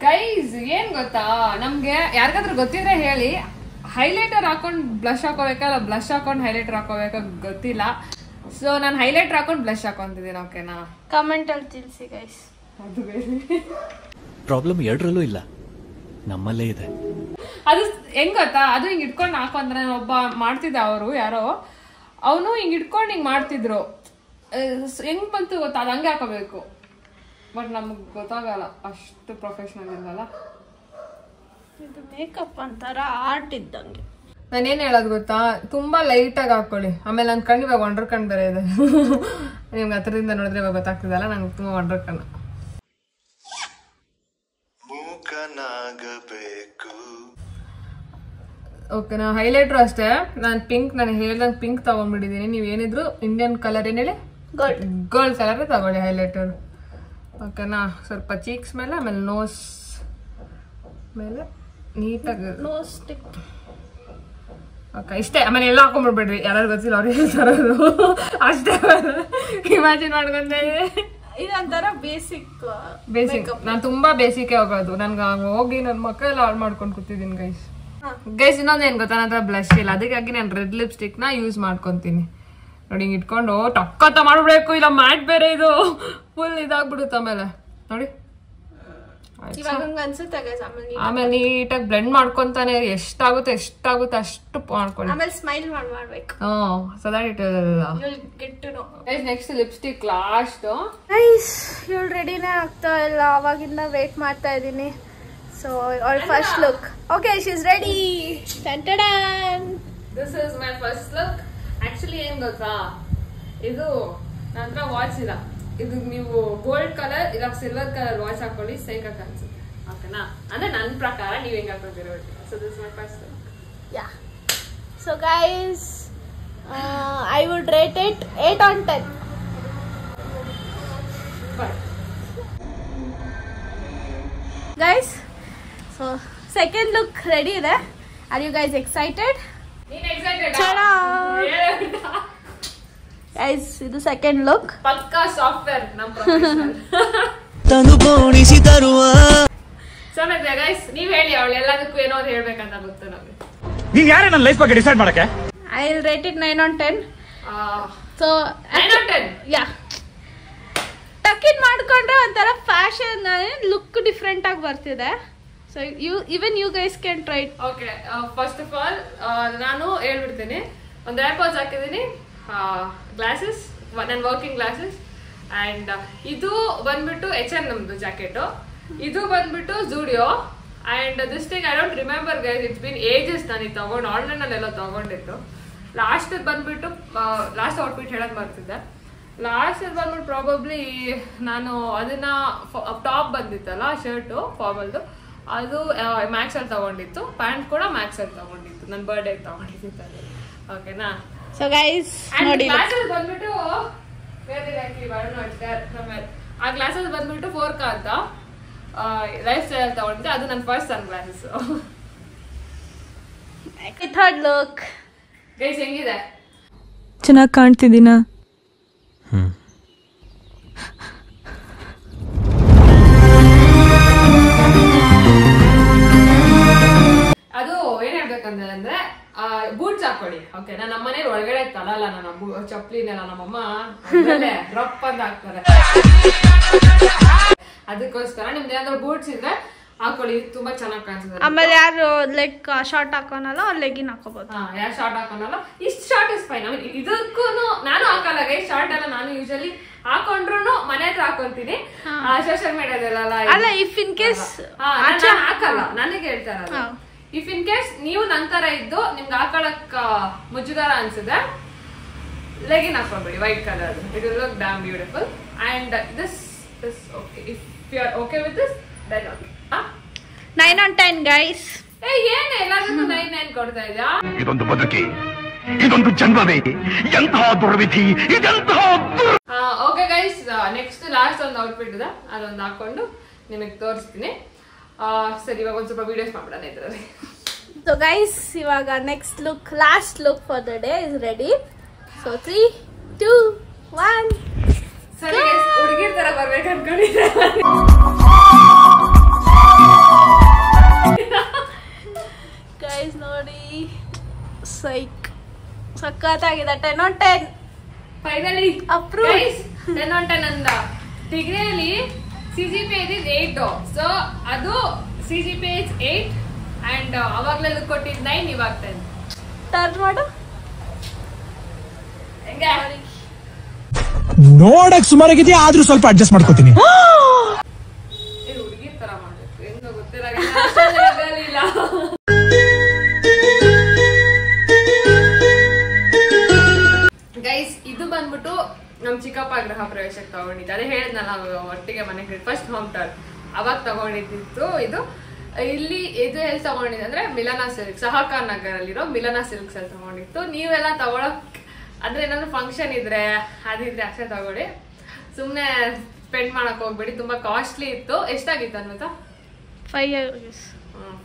S2: ಗೈಸ್ ಏನ್ ಗೊತ್ತಾ, ನಮ್ಗೆ ಯಾರಿಗಾದ್ರೂ ಗೊತ್ತಿದ್ರೆ ಹೇಳಿ, ಹೈಲೈಟರ್ ಹಾಕೊಂಡು ಬ್ಲಷ್ ಹಾಕೋಬೇಕಾ ಇಲ್ಲ ಬ್ಲಷ್ ಹಾಕೊಂಡು ಹೈಲೈಟರ್ ಹಾಕೋಬೇಕಾ ಗೊತ್ತಿಲ್ಲ. ಸೊ ನಾನು ಹೈಲೈಟರ್ ಹಾಕೊಂಡು ಬ್ಲಷ್ ಹಾಕೊಂತಿದ್ದೀನಿ. ಓಕೆನಾ?
S1: ಕಮೆಂಟ್ ಅಲ್ಲಿ ತಿಳಿಸಿ ಗೈಸ್.
S2: ಅದು ಬೇರೆ
S3: ಪ್ರಾಬ್ಲಮ್ ಎರಡರಲ್ಲೂ ಇಲ್ಲ, ನಮ್ಮಲ್ಲೇ ಇದೆ.
S2: ಅದು ಹೆಂಗ್ ಗೊತ್ತಾ, ಅದು ಹಿಂಗ್ ಇಟ್ಕೊಂಡು ಹಾಕೊಂಡ್ರೆ ಒಬ್ಬ ಮಾಡ್ತಿದ್ದ, ಅವರು ಯಾರೋ ಅವನು ಹಿಂಗ್ ಇಟ್ಕೊಂಡು ಹಿಂಗ್ ಮಾಡ್ತಿದ್ರು. ಹೆಂಗ್ ಬಂತು ಗೊತ್ತಾ, ಅದು ಹಂಗೆ ಹಾಕೋಬೇಕು. ಬಟ್ ನಮ್ಗೆ ಗೊತ್ತಾಗಲ್ಲ, ಅಷ್ಟು ಪ್ರೊಫೆಷನಲ್ ಇರಲ್ಲ.
S1: ಇದು ಮೇಕಪ್ ಅಂತಾರ ಆರ್ಟ್ ಇದ್ದಂಗೆ.
S2: ನಾನೇನ್ ಹೇಳೋದು ಗೊತ್ತಾ, ತುಂಬಾ ಲೈಟ್ ಆಗಿ ಹಾಕೊಳ್ಳಿ. ಆಮೇಲೆ ನನ್ ಕಣ್ಣು ಇವಾಗ ಒಂಡ್ರ ಕಣ್ಣು ಬೇರೆ ಇದೆ. ನಿಮ್ಗೆ ಹತ್ರದಿಂದ ನೋಡಿದ್ರೆ ಇವಾಗ ಗೊತ್ತಾಗ್ತಿದಲ್ಲ, ನಂಗೆ ತುಂಬಾ ಒಂಡ್ರ ಕಣ್ಣು. ಓಕೆನಾ? ಹೈಲೈಟ್ರು ಅಷ್ಟೇ, ನಾನು ಪಿಂಕ್, ನಾನು ಹೇಳ್ದಂಗೆ ಪಿಂಕ್ ತಗೊಂಡ್ಬಿಟ್ಟಿದ್ದೀನಿ. ನೀವೇನಿದ್ರು ಇಂಡಿಯನ್ ಕಲರ್ ಏನ್ ಹೇಳಿ, ಗೋಲ್ಡ್ ಕಲರ್ ತಗೊಳ್ಳಿ ಹೈಲೈಟರ್. ಓಕೆನಾ? ಸ್ವಲ್ಪ ಚೀಕ್ಸ್ ಮೇಲೆ, ಆಮೇಲೆ ನೋಸ್ ಮೇಲೆ ನೀಟಾಗಿ
S1: ನೋಸ್ ಸ್ಟಿಕ್.
S2: ಓಕೆ, ಇಷ್ಟೇ. ಆಮೇಲೆ ಎಲ್ಲ ಹಾಕೊಂಡ್ಬಿಡ್ಬೇಡ್ರಿ, ಯಾರು ಗೊತ್ತಿಲ್ಲ ಅವ್ರು ಹೇಳ್ತಾರದು ಅಷ್ಟೇ. ಇಮ್ಯಾಜಿನ್ ಮಾಡ್ಕೊಂಡೆ.
S1: ಇದೊಂಥರ ಬೇಸಿಕ್.
S2: ನಾನು ತುಂಬಾ ಬೇಸಿಕ್ ಹೋಗೋದು. ನನ್ಗೆ ಹೋಗಿ ನನ್ನ ಮಕ್ಕಳೆಲ್ಲ ಹಾಳು ಮಾಡ್ಕೊಂಡು ಕೂತಿದ್ದೀನಿ ಗೈಸ್. ಗೈಸ್ ಇನ್ನೊಂದೇನ್ ಗೊತ್ತಾ, ನನ್ನ ಹತ್ರ ಬ್ಲಷ್ ಇಲ್ಲ, ಅದಕ್ಕಾಗಿ ನಾನು ರೆಡ್ ಲಿಪ್ಸ್ಟಿಕ್ ನ ಯೂಸ್ ಮಾಡ್ಕೊಂತೀನಿ. ನೋಡಿ ಹಿಂಗ್ ಇಟ್ಕೊಂಡು ಟಕ್ಕತ್ತ ಮಾಡ್ಬಿಡ್ಬೇಕು, ಇಲ್ಲ ಮ್ಯಾಟ್ ಬೇರೆ ಇದು ಫುಲ್ ಇದಾಗ್ಬಿಡುತ್ತೆ. ಆಮೇಲೆ ನೋಡಿ ಆಮೇಲೆ ನೀಟಾಗಿ ಬ್ಲೆಂಡ್ ಮಾಡ್ಕೊಂತಾನೆ, ಎಷ್ಟಾಗುತ್ತೆ ಅಷ್ಟು ಮಾಡ್ಕೊಳ್ಳಿ.
S1: ಆಮೇಲೆ ಸ್ಮೈಲ್ ಮಾಡ್ಬೇಕು.
S2: So that it guys. Next lipstick last.
S1: Guys ಇವಳು ರೆಡಿನೇ ಆಗ್ತಾ ಇಲ್ಲ, ಅವಾಗಿಂದ ವೇಟ್ ಮಾಡ್ತಾ ಇದ್ದೀನಿ. ಸೊ ಅವಳ first look. Okay, she is ready.
S2: This is my first look. Actually ಏನ್ ಗೊತ್ತಾ, ಇದು ನನ್ನ ಹತ್ರ ವಾಚ್ ಇಲ್ಲ. ಇದು ನೀವು ಗೋಲ್ಡ್ ಕಲರ್ ಇಲ್ಲ ಸಿಲ್ವರ್ ಕಲರ್ ವಾಚ್ ಹಾಕೊಳ್ಳಿ, ಸೈಕಾಗಿ ಅನ್ಸುತ್ತೆ. ಓಕೆನಾ? ಅಂದ್ರೆ ನನ್ನ ಪ್ರಕಾರ ನೀವ್ ಹೆಂಗ್ ಹಾಕೊತೀರ. So this is my first look.
S1: Yeah. So guys I would rate it 8 on 10. Guys, so second look ready ಇದೆ. Are you guys excited? Guys ಇದು ಸೆಕೆಂಡ್ ಲುಕ್.
S2: ಪಕ್ಕಾ ಸಾಫ್ಟ್ವೇರ್ ನಮ್ ಪ್ರೊಫೆಷನಲ್
S5: ತನು ಬೋಣಿಸಿ ತರುವ.
S2: ಚೆನ್ನಾಗಿದೆ ಗೈಸ್, ನೀವ್ ಹೇಳಿ, ಅವಳು ಎಲ್ಲದಕ್ಕೂ ಏನೋ ಹೇಳ್ಬೇಕಂತ ಗೊತ್ತು ನಮ್ಗೆ.
S3: ನೀನ್ ಯಾರೇ ನನ್ನ ಲೈಫ್ ಬಗ್ಗೆ ಡಿಸೈಡ್ ಮಾಡಕ್ಕೆ?
S1: I will rate it 9 on 10. So
S2: 9 on 10.
S1: Yeah, tuck in ಮಾಡ್ಕೊಂಡ್ರೆ ಒಂಥರ ಫ್ಯಾಷನ್ ಲುಕ್ ಡಿಫ್ರೆಂಟ್ ಆಗಿ ಬರ್ತಿದೆ. So you guys can try it.
S2: Okay, first of all ನಾನು ಹೇಳ್ಬಿಡ್ತೀನಿ. ಒಂದು ಏರ್ಪೋರ್ಸ್ ಹಾಕಿದ್ದೀನಿ, ಗ್ಲಾಸಸ್, ನನ್ನ ವರ್ಕಿಂಗ್ ಗ್ಲಾಸಸ್. ಅಂಡ್ ಇದು ಬಂದ್ಬಿಟ್ಟು H&M ನಮ್ದು ಜಾಕೆಟ್. ಇದು ಬಂದ್ಬಿಟ್ಟು Zudio. And this thing I don't remember guys, it's been ages ನಾನು ಇದು ತಗೊಂಡು ಆನ್ಲೈನ್ ಅಲ್ಲೆಲ್ಲ ತಗೊಂಡಿದ್ದು. ಲಾಸ್ಟ್ ಬಂದ್ಬಿಟ್ಟು ಲಾಸ್ಟ್ ಔಟ್ಫಿಟ್ ಹೇಳಕ್ ಬರ್ತಿದ್ದೆ. ಲಾಸ್ಟ್ ಬಂದ್ಬಿಟ್ಟು ಪ್ರಾಬಬ್ಲಿ ನಾನು ಅದನ್ನ ಟಾಪ್ ಬಂದಿತ್ತಲ್ಲ, ಶರ್ಟು ಫಾರ್ಮಲ್ದು, ಅದು ಮ್ಯಾಕ್ಸ್ ಅಲ್ಲಿ ತಗೊಂಡಿತ್ತು. ಪ್ಯಾಂಟ್ ಕೂಡ ಮ್ಯಾಕ್ಸ್ ಅಲ್ಲಿ ತಗೊಂಡಿತ್ತು, ನನ್ನ ಬರ್ಡೇ ತಗೊಂಡಿತ್ತು ಅದು. ಓಕೆನಾ?
S1: ಸೊ ಗೈಸ್ ನೋಡಿ,
S2: ಗ್ಲಾಸಸ್ ಬಂದ್ಬಿಟ್ಟು ಆ ಗ್ಲಾಸಸ್ ಬಂದ್ಬಿಟ್ಟು ಫೋರ್ಕಾ ಅಂತ ಲೈಫ್ ಸ್ಟೈಲ್ ತಗೊಂಡಿದ್ದೆ. ಅದು ನನ್ನ ಫಸ್ಟ್ ಸನ್ ಗ್ಲಾಸಸ್.
S1: ಥರ್ಡ್ ಲುಕ್
S2: ಗೈಸ್ ಹೆಂಗಿದೆ?
S9: ಚೆನ್ನಾಗಿ ಕಾಣ್ತಿದ್ದೀನಾ?
S2: ಅದು ಏನ್ ಹೇಳ್ಬೇಕಂದ್ರೆ ಬೂಟ್ಸ್ ಹಾಕೊಳ್ಳಿ. ಓಕೆ, ನಾನು ನಮ್ಮನೇಲಿ ಒಳಗಡೆ ತಳಲ್ಲ, ನನ್ನ ಚಪ್ಲಿನೆಲ್ಲ ನಮ್ಮಮ್ಮ ರಪ್ ಅಂತ ಹಾಕ್ತಾರೆ. ಅದಕ್ಕೋಸ್ಕರ ನಿಮ್ದು ಏನಾದ್ರು ಬೂಟ್ಸ್ ಇದ್ರೆ ಹಾಕೊಳ್ಳಿ, ತುಂಬಾ ಚೆನ್ನಾಗಿ ಕಾಣಿಸ್ತದೆ.
S1: ಆಮೇಲೆ ಯಾರು ಲೆಗ್ ಶಾರ್ಟ್ ಹಾಕೋನಲ್ಲ ಅವ್ರು ಲೆಗಿನ್ ಹಾಕೋಬಹುದು.
S2: ಯಾರು ಶಾರ್ಟ್ ಹಾಕೋನಲ್ಲ, ಇಷ್ಟು ಶಾರ್ಟ್ ಇಸ್ ಫೈನ್. ಇದಕ್ಕೂ ನಾನು ಹಾಕಲ್ಲ ಗೈ, ಶಾರ್ಟ್ ಎಲ್ಲ ನಾನು ಯೂಶಲಿ ಹಾಕೊಂಡ್ರು ಮನೆ ಹತ್ರ ಹಾಕೊಂತೀನಿ, ಸೋಷಿಯಲ್ ಮೀಡಿಯಾದಲ್ಲ.
S1: ಅಲ್ಲ, ಇಫ್ ಇನ್ ಕೇಸ್
S2: ಹಾಕಲ್ಲ, ನನಗೆ ಹೇಳ್ತಾರ. ಇಫ್ ಇನ್ ಕೇಸ್ ನೀವು ನಂತರ ಇದ್ದು ನಿಮ್ಗೆ ಹಾಕೊಳಕ್ ಮುಜುಗರ ಅನ್ಸಿದೆ, ಲೆಗಿನ್ ಹಾಕೊಂಡ್ಬಿಡಿ white colour. It will look damn beautiful. And this is okay. If you are okay with this, then okay.
S1: 9 on 10 guys.
S2: ಏನ್ ಎಲ್ಲರಿಗೂ 9 ಕೊಡ್ತಾ ಇದ್ಯಾ?
S3: ಇದೊಂದು ಬದುಕಿ, ಇದೊಂದು ಜನ್ಮವೇ, ಎಂತಹ ದುರ್ವಿಧಿ, ಇದೆಂತಹ.
S2: ಓಕೆ ಗೈಸ್, ನೆಕ್ಸ್ಟ್ ಲಾಸ್ಟ್ ಒಂದು ಔಟ್ಫಿಟ್ ಇದೆ, ಅದೊಂದು ಹಾಕೊಂಡು ನಿಮಗೆ ತೋರಿಸ್ತೀನಿ. ಸರಿ, ಇವಾಗ ಒಂದ್ ಸ್ವಲ್ಪ ವಿಡಿಯೋಸ್ ಮಾಡ್ಬಿಡೋಣ ಇದ್ರಲ್ಲಿ.
S1: ಸೊ ಗೈಸ್, ಇವಾಗ next look, last look for the day is ready. So 3, 2, 1.
S2: ಸರಿ, ಹುಡುಗಿರ್ ತರ ಬರ್ಬೇಕು ಅನ್ಕೊಂಡಿದ್ದೆ.
S1: ಸಖತ್ತಾಗಿದೆ 10 on 10
S2: ಫೈನಲಿ
S1: ಅಪ್ರೂವ್
S2: 10 on 10 ಅಂದ ಡಿಗ್ರಿಯಲ್ಲಿ CGPA is 8 ಸೊ ಅದು CGPA is 8 and ಅವಾಗ್ಲೇ ಕೊಟ್ಟಿದ್ದು 9 ಇವಾಗ 10
S1: ಟರ್ನ್ ಮಾಡು
S2: ಹೆಂಗೆ
S5: ನೋಡಕ್ ಸುಮಾರಾಗಿದೆಯಾ ಆದ್ರೂ ಸ್ವಲ್ಪ ಅಡ್ಜಸ್ಟ್ ಮಾಡ್ಕೋತೀನಿ
S2: ಹುಡುಗಿ ತರ ಮಾಡ್ಬೇಕು ಹೆಂಗ ಗೊತ್ತಿರಲಿಲ್ಲ ಗೈಸ್ ಇದು ಬಂದ್ಬಿಟ್ಟು ನಮ್ ಚಿಕ್ಕಪ್ಪ ಗೃಹ ಪ್ರವೇಶಕ್ಕೆ ತಗೊಂಡಿದ್ದೆ ಅದೇ ಹೇಳಿದ್ನಲ್ಲ ಒಟ್ಟಿಗೆ ಮನೆಗೆ ಫಸ್ಟ್ ಹೋಮ್ ಟರ್ನ್ ಅವಾಗ ತಗೊಂಡಿದ್ದಿತ್ತು ಇದು ಇಲ್ಲಿ ಇದು ಎಲ್ಲಿ ತಗೊಂಡಿದ್ದೆ ಅಂದ್ರೆ ಮಿಲನ ಸಿಲ್ಕ್ ಸಹಕಾರ ನಗರಲ್ಲಿರೋ ಮಿಲನ ಸಿಲ್ಕ್ಸ್ ಅಲ್ಲಿ ತಗೊಂಡಿತ್ತು ನೀವೆಲ್ಲ ತಗೊಳಕ್ ಅಂದ್ರೆ ಏನಾದ್ರು ಫಂಕ್ಷನ್ ಇದ್ರೆ ಅದಿದ್ರೆ ಅಷ್ಟೇ ತಗೊಳ್ಳಿ ಸುಮ್ನೆ ಸ್ಪೆಂಡ್ ಮಾಡಕ್ ಹೋಗ್ಬೇಡಿ ತುಂಬಾ ಕಾಸ್ಟ್ಲಿ ಇತ್ತು ಎಷ್ಟಾಗಿತ್ತು ಅನ್ನುತ್ತಾ
S1: 5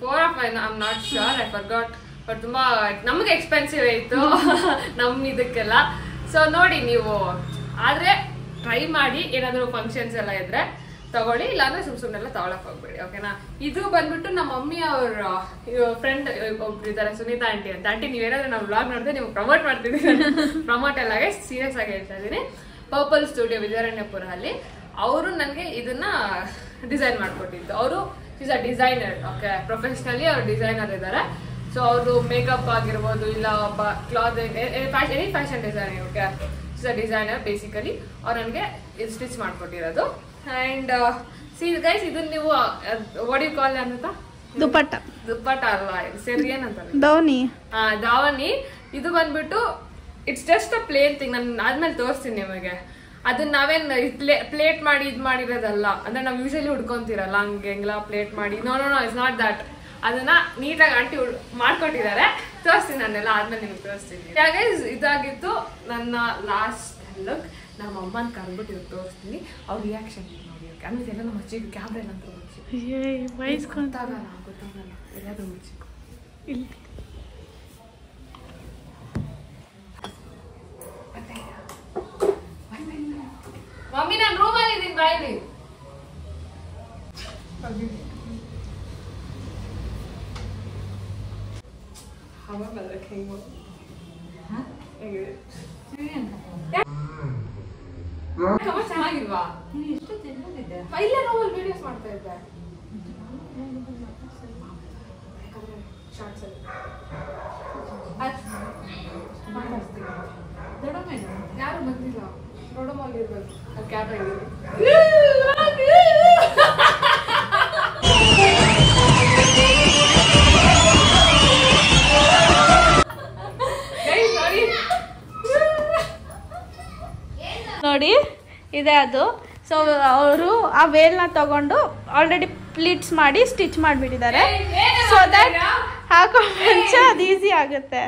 S2: 4 or 5 I am not sure I forgot but ತುಂಬಾ ನಮ್ಗೆ ಎಕ್ಸ್ಪೆನ್ಸಿವ್ ಇತ್ತು ನಮ್ ಇದಕ್ಕೆಲ್ಲ ಸೊ ನೋಡಿ ನೀವು ಆದ್ರೆ ಟ್ರೈ ಮಾಡಿ ಏನಾದ್ರು ಫಂಕ್ಷನ್ಸ್ ಎಲ್ಲ ಇದ್ರೆ ತಗೊಳ್ಳಿ ಇಲ್ಲಾಂದ್ರೆ ಸುಮ್ನೆಲ್ಲ ತಗೊಳಕ್ ಹೋಗ್ಬೇಡಿ ಓಕೆನಾ ಇದು ಬಂದ್ಬಿಟ್ಟು ನಮ್ಮ ಮಮ್ಮಿ ಅವ್ರ ಫ್ರೆಂಡ್ ಒಬ್ರು ಇದಾರೆ ಸುನೀತಾ ಆಂಟಿ ಅಂತ ಆಂಟಿ ನೀವೇನಾದ್ರೆ ನಾವು ವ್ಲಾಗ್ ನೋಡಿದ್ರೆ ನೀವು ಪ್ರಮೋಟ್ ಮಾಡ್ತಿದ್ದೀವಿ ಪ್ರಮೋಟ್ ಎಲ್ಲ ಸೀರಿಯಸ್ ಆಗಿ ಹೇಳ್ತಾ ಇದೀನಿ ಪರ್ಪಲ್ ಸ್ಟುಡಿಯೋ ವಿದ್ಯಾರಣ್ಯಪುರ ಅಲ್ಲಿ ಅವರು ನನಗೆ ಇದನ್ನ ಡಿಸೈನ್ ಮಾಡ್ಕೊಟ್ಟಿದ್ದು ಅವರು is a designer okay professionally ಅವ್ರು ಡಿಸೈನರ್ ಇದ್ದಾರೆ ಸೊ ಅವರು ಮೇಕಪ್ ಆಗಿರ್ಬೋದು ಇಲ್ಲ cloth any fashion designer okay is a designer basically ಅವ್ರು ನನಗೆ ಸ್ಟಿಚ್ ಮಾಡ್ಕೊಟ್ಟಿರೋದು ಅಂಡ್ ಸಿ ಗೈಸ್ ಇದನ್ನ ನೀವು ವಾಟ್ ಯು ಕಾಲ್ ಅಂತ ದುಪ್ಪಟ್ಟ ಅಲ್ಲ ಸರಿ ಏನಂತಾರೆ ದಾವಣಿ ಇದು ಬಂದ್ಬಿಟ್ಟು it's just a plain thing ನಾನು ಆದ್ಮೇಲೆ ತೋರಿಸ್ತೀನಿ ನಿಮಗೆ ಅದನ್ನ ನಾವೇನ್ ಪ್ಲೇಟ್ ಮಾಡಿ ಇದ್ ಮಾಡಿರೋದಲ್ಲ ಅಂದ್ರೆ ನಾವ್ ಯೂಶಲಿ ಉಡ್ಕೊಂತೀರಲ್ಲ ಹಂಗೆಲ್ಲ ಪ್ಲೇಟ್ ಮಾಡಿ ನೋ ಇಟ್ಸ್ ನಾಟ್ ದಟ್ ಅದನ್ನ ನೀಟಾಗಿ ಆಂಟಿ ಮಾಡ್ಕೊಟ್ಟಿದ್ದಾರೆ ತೋರಿಸ್ತೀನಿ ನಾನೆಲ್ಲ ಆದ್ಮೇಲೆ ನಿಮ್ಗೆ ತೋರಿಸ್ತೀನಿ ಹಾಗೆ ಇದಾಗಿತ್ತು ನನ್ನ ಲಾಸ್ಟ್ ಲುಕ್ ನಮ್ಮ ಅಮ್ಮನ ಕರ್ಬಿಟ್ಟು ಇವ್ರು ತೋರಿಸ್ತೀನಿ ಅವ್ರ ರಿಯಾಕ್ಷನ್ ನೋಡಿ ಆಮೇಲೆ ಎಲ್ಲ ನಮ್ಮ ಅಜ್ಜಿಗೆ ಕ್ಯಾಮ್ರಾ ಎಲ್ಲ ಗೊತ್ತಾಗಲ್ಲ ಎಲ್ಲಾದ್ರೂ ಮುಚ್ಚಿ ಮಮ್ಮಿ ನಾನು ರೂಮಲ್ಲಿ ಇದ್ದೀನಿ ಬಾಯ್ಲಿ ಚೆನ್ನಾಗಿಲ್ವಾ ಇಲ್ಲೇ ರೂಮಲ್ಲಿ ವಿಡಿಯೋಸ್ ಮಾಡ್ತಾ ಇದ್ದೆ ಯಾರು ಬಂದಿಲ್ಲ ದೊಡ್ಡಮಲ್ಲಿ ಇರ್ಬೇಕು ಅದು ಕ್ಯಾಮ್ರಾ
S1: ನೋಡಿ ಇದೆ ಅದು ಸೊ ಅವರು ಆ ವೇಲ್ನ ತಗೊಂಡು ಆಲ್ರೆಡಿ ಪ್ಲೀಟ್ಸ್ ಮಾಡಿ ಸ್ಟಿಚ್ ಮಾಡಿಬಿಟ್ಟಿದ್ದಾರೆ ಸೊ ದಟ್ ಹಾಕೋ ಮುಂಚೆ ಅದು ಈಸಿ ಆಗುತ್ತೆ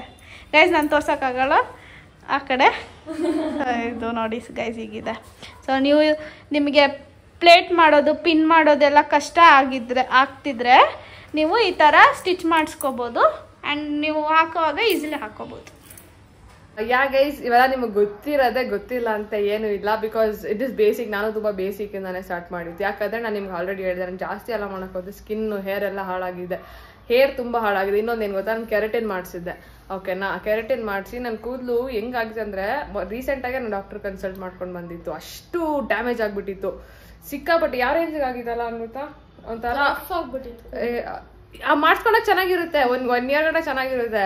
S1: ಗೈಸ್ ನಾನು ತೋರ್ಸೋಕ್ಕಾಗಲ್ಲ ಆ ಕಡೆ ಇದು ನೋಡಿ ಗೈಸ್ ಹೀಗಿದೆ ಸೊ ನೀವು ನಿಮಗೆ ಪ್ಲೇಟ್ ಮಾಡೋದು ಪಿನ್ ಮಾಡೋದೆಲ್ಲ ಕಷ್ಟ ಆಗ್ತಿದ್ರೆ ನೀವು ಈ ಥರ ಸ್ಟಿಚ್ ಮಾಡಿಸ್ಕೋಬೋದು ಆ್ಯಂಡ್ ನೀವು ಹಾಕೋವಾಗ ಈಸಿಲಿ ಹಾಕೋಬೋದು
S2: ಯಾ ಗೈಸ್ ಇವೆಲ್ಲ ನಿಮಗೆ ಗೊತ್ತಿಲ್ಲ ಅಂತ ಏನು ಇಲ್ಲ ಬಿಕಾಸ್ ಇಟ್ ಇಸ್ ಬೇಸಿಕ್ ನಾನು ತುಂಬಾ ಬೇಸಿಕ್ ಇಂದಾನೆ ಸ್ಟಾರ್ಟ್ ಮಾಡಿದ್ದು ಯಾಕಂದ್ರೆ ನಾನು ನಿಮ್ಗೆ ಆಲ್ರೆಡಿ ಹೇಳಿದೆ ನಾನು ಜಾಸ್ತಿ ಎಲ್ಲ ಮಾಡೋಕ್ಕೋದು ಸ್ಕಿನ್ ಹೇರ್ ಎಲ್ಲ ಹಾಳಾಗಿದೆ ಹೇರ್ ತುಂಬಾ ಹಾಳಾಗಿದೆ ಇನ್ನೊಂದು ಏನು ಗೊತ್ತಾ ನಾನು ಕೆರಟಿನ್ ಮಾಡಿಸಿದ್ದೆ ಓಕೆನಾ ಕೆರಟಿನ್ ಮಾಡಿಸಿ ನನ್ನ ಕೂದಲು ಹೆಂಗಾಗಿದೆ ಅಂದ್ರೆ ರೀಸೆಂಟಾಗೆ ನಾನು ಡಾಕ್ಟರ್ ಕನ್ಸಲ್ಟ್ ಮಾಡ್ಕೊಂಡು ಬಂದಿತ್ತು ಅಷ್ಟು ಡ್ಯಾಮೇಜ್ ಆಗ್ಬಿಟ್ಟಿತ್ತು ಸಿಕ್ಕಾಪಟ್ಟೆ ಯಾವ ರೇಂಜಿಗೆ ಆಗಿದಲ್ಲ ಅನ್ಬಿಟ್ಟ ಒಂಥರ ಮಾಡಿಸ್ಕೊಂಡಾಗ ಚೆನ್ನಾಗಿರುತ್ತೆ ಒನ್ ಇಯರ್ ಗಂಟ ಚೆನ್ನಾಗಿರುತ್ತೆ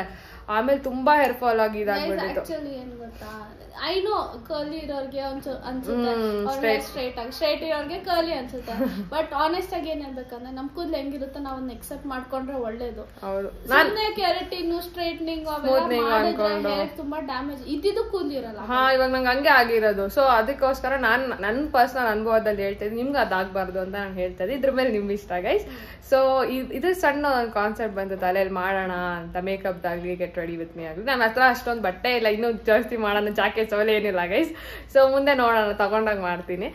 S2: ಆಮೇಲೆ ತುಂಬಾ ಹೇರ್ ಫಾಲ್ ಆಗಿ ಇದಾಗ್ಬಿಟ್ಟಿತ್ತು
S1: ಆಕ್ಚುಲಿ ಏನ್ ಗೊತ್ತಾ ಐ ನೋ ಕರ್ಲಿ ಇರೋರ್ಗೆ ಅನ್ಸುತ್ತೆ ಸ್ಟ್ರೈಟ್ ಇರೋರ್ಗೆ ಕರ್ಲಿ ಅನ್ಸುತ್ತೆ ಬಟ್ ಆನೆಸ್ಟ್ ಆಗಿ ಏನ್ ಹೇಳ್ಬೇಕಂದ್ರೆ ನಮ್ ಕೂದಲು ಹೆಂಗಿರುತ್ತೆ ನಾವ್ ಎಕ್ಸೆಪ್ಟ್ ಮಾಡ್ಕೊಂಡ್ರೆ ಒಳ್ಳೇದು ಸುಮ್ನೆ ಕೆರಟಿನ್ ಸ್ಟ್ರೈಟ್ನಿಂಗ್ ಹೇರ್ ತುಂಬಾ ಡ್ಯಾಮೇಜ್ ಇದ್ದಿದ್ದು ಕೂದಲಿರಲ್ಲ
S2: ಹಾ ಇವಾಗ ನಂಗೆ ಹಂಗೆ ಆಗಿರೋದು ಸೊ ಅದಕ್ಕೋಸ್ಕರ ನಾನ್ ನನ್ನ ಪರ್ಸನಲ್ ಅನುಭವದಲ್ಲಿ ಹೇಳ್ತಾ ನಿಮ್ಗೆ ಅದಾಗಬಾರ್ದು ಅಂತ ನಾನು ಹೇಳ್ತಾ ಇದ್ದೆ ಇದ್ರ ಮೇಲೆ ನಿಮ್ಗೆ ಇಷ್ಟ ಗೈಸ್ ಸೊ ಇದು ಸಣ್ಣ ಒಂದು ಕಾನ್ಸೆಪ್ಟ್ ಬಂತು ತಲೆಯಲ್ಲಿ ಮಾಡೋಣ ಅಂತ ಮೇಕಪ್ ದಾಗ್ಲಿ ಗೆಟ್ ರೆಡಿ ವಿತ್ ಮೀ ಆಗಲಿ ನನ್ನ ಹತ್ರ ಅಷ್ಟೊಂದು ಬಟ್ಟೆ ಇಲ್ಲ ಇನ್ನೂ ಜಾಸ್ತಿ ಮಾಡೋಣ ಜಾಕೆಟ್ಸ್ ಅವೆಲ್ಲ ಏನಿಲ್ಲ ಗೈಸ್ ಸೊ ಮುಂದೆ ನೋಡೋಣ ತಗೊಂಡಾಗ ಮಾಡ್ತೀನಿ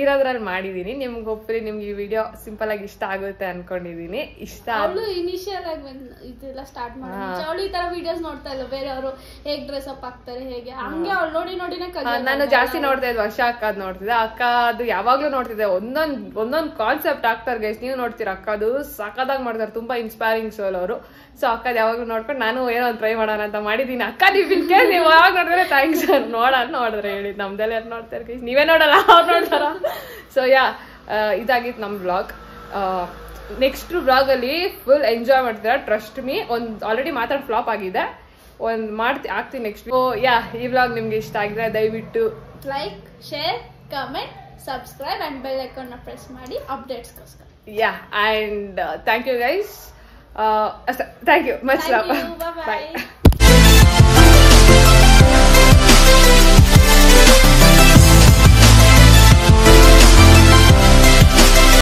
S2: ಇರೋದ್ರಲ್ಲಿ ಮಾಡಿದೀನಿ. ನಿಮ್ಗೆ ಒಪ್ಪರಿ ನಿಮ್ಗೆ ಈ ವಿಡಿಯೋ ಸಿಂಪಲ್ ಆಗಿ ಇಷ್ಟ ಆಗುತ್ತೆ ಅನ್ಕೊಂಡಿದೀನಿ. ಇಷ್ಟ
S1: ಅವಳು ಇನಿಷಿಯಲ್ ಆಗಿ ಇದೆಲ್ಲ ಸ್ಟಾರ್ಟ್ ಮಾಡಿ ಅವಳು ಈ ತರ ವಿಡಿಯೋಸ್ ನೋಡ್ತಾ ಇಲ್ಲ, ಬೇರೆಯವರು ಹೇಗ್ ಡ್ರೆಸ್ ಅಪ್ ಆಗ್ತಾರೆ ಹೇಗೆ ಹಂಗೆ ಅವಳು ನೋಡಿನೇ
S2: ನಾನು ಜಾಸ್ತಿ ನೋಡ್ತಾ ಇದ್ದೆ. ವರ್ಷ ಅಕ್ಕದ್ ನೋಡ್ತಿದ್ದೆ. ಅಕ್ಕ ಅದು ಯಾವಾಗ್ಲೂ ನೋಡ್ತಿದ್ದೆ. ಒಂದೊಂದ್ ಕಾನ್ಸೆಪ್ಟ್ ಆಗ್ತಾರೆ ಗೈಸ್, ನೀವು ನೋಡ್ತೀರಾ. ಅಕ್ಕದು ಸಖತ್ತಾಗಿ ಮಾಡ್ತಾರೆ, ತುಂಬಾ ಇನ್ಸ್ಪೈರಿಂಗ್ ಸೋಲ್ ಅವರು. ಸೊ ಅಕ್ಕದ್ ಯಾವಾಗ್ಲೂ ನೋಡ್ಕೊಂಡು ನಾನು ಏನೋ ಒಂದು ಟ್ರೈ ಮಾಡೋಣ ಅಂತ ಮಾಡಿದೀನಿ. ಅಕ್ಕ ನೀವು ನೀವು ಯಾವಾಗ ನೋಡಿದ್ರೆ ಥ್ಯಾಂಕ್ಸ್ ನೋಡಿದ್ರೆ ಹೇಳಿ. ನಮ್ದೆಲ್ಲ ಯಾರು ನೋಡ್ತಾರೆ ಗೈಸ್, ನೀವೇ ನೋಡಲ್ಲ ಅವ್ರು ನೋಡ್ತಾರ. ಸೊ ಇದಾಗಿತ್ತು ನಮ್ ವ್ಲಾಗ್. ನೆಕ್ಸ್ಟ್ ವ್ಲಾಗ್ ಅಲ್ಲಿ ಫುಲ್ ಎಂಜಾಯ್ ಮಾಡ್ತೀರಾ, ಟ್ರಸ್ಟ್ ಮೀ. ಆಲ್ರೆಡಿ ಮಾತಾಡಿ ಫ್ಲಾಪ್ ಆಗಿದೆ, ಆಗ್ತೀನಿ ನೆಕ್ಸ್ಟ್. ಈ ವ್ಲಾಗ್ ನಿಮ್ಗೆ ಇಷ್ಟ ಆಗಿದ್ರೆ ದಯವಿಟ್ಟು
S1: like, share, comment, subscribe and bell icon press ಮಾಡಿ ಅಪ್ಡೇಟ್ಸ್ಗೋಸ್ಕರ.
S2: and thank you guys. Thank you much love.
S1: Bye.